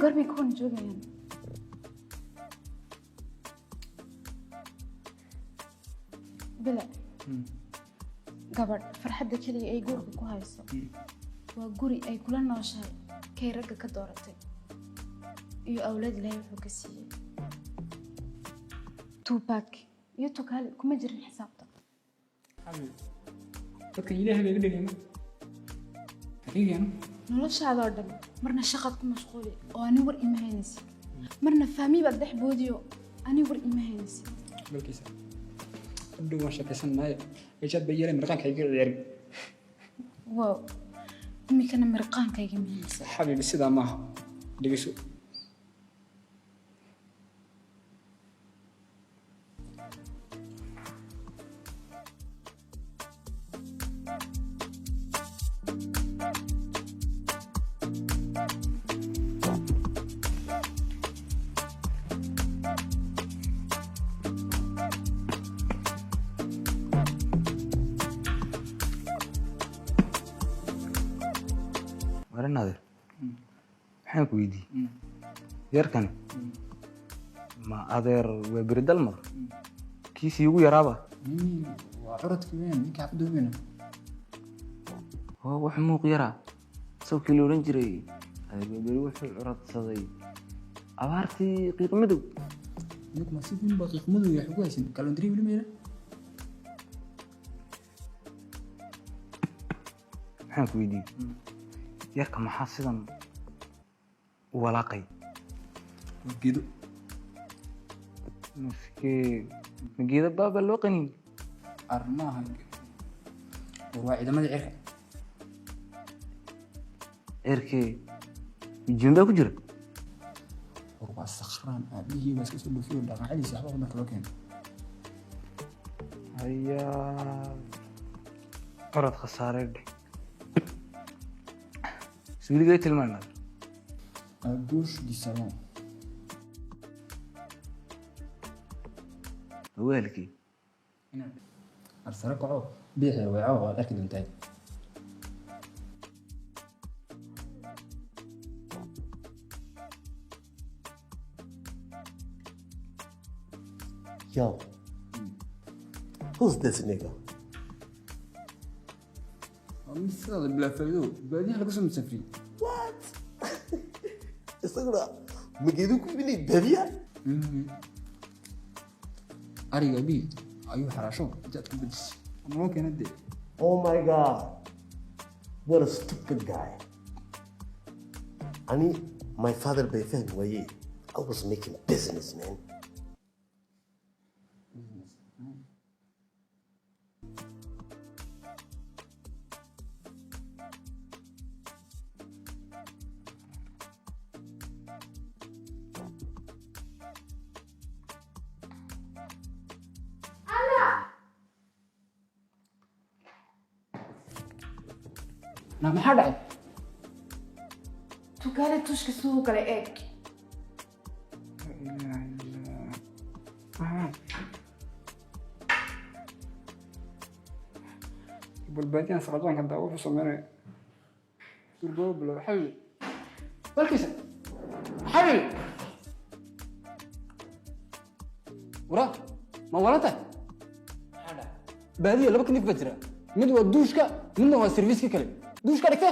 قربي يكون جوجي يعني بلا قبل فرحة كلي أي قرب كويسة وقري أي كلنا ناشها كي رجع كدورتي يو أولاد لا يفوكسية توباك يتوكل كم جرين حسابته حبيبي dadka ilaahay bay dhigeen hakiigan noloshaada oo dhan marna shaqad ku mashquuli oo ani war ima haynaysi marna fahmi baad dhex boodiyo ani war ima haynaysi balkiisa hadhow waan shakaysannahay eejaad bay yeeleen mirqaankayga ciyaari wow imikana mirqaankayga ma haysa xabiibi sidaa maaha dhegeyso naadir maxaan ku weydiiyey yarkani ma adeer waa beri dalmar kiisii ugu yaraaba waa curadkii weyn ninka xafada weyna waa wax muuq yaraa sawkii la odhan jiray adeer waa beri wuxuu curadsaday abaartii qiiq madow ninku ma sidin baa qiiq madow wax ugu haysan kalendari weli meela maxaan ku weydiiyey yarka maxaa sidan u walaaqay geedo ma geeda baaba loo qanin arrimaha waa ciidamada cirka cirkee mijiin baa ku jira war waa sakhraan aabihii baa iska soo dhoofiyo dhaqaacadiisa waxba marka loo keeno hayaa orod khasaaree dheh suuligay tilmaanaa à gauche du salon. waalkii arsara kaco biixi weeco waa arki doontaa Yo, who's this nigga? misaada bilaa faa'iido baadiyaha laga soo musafri What? isaguna mageedu ku bini badiya ariga bi ayuu xaraasho jaad ku bedis noo keena dee Oh my god, what a stupid guy. I mean, my father Bayfen waye, I was making business, man. na maxaa dhacay tukaale tushka suu kale eeg balbaadiyan saqajaanka daa wuxuu sameynaya durbaba bilow xabiib balkiisa xabiib wara ma walanta baadiya laba kanif baa jira mid waa duushka midna waa serviiska kale duushka dhigta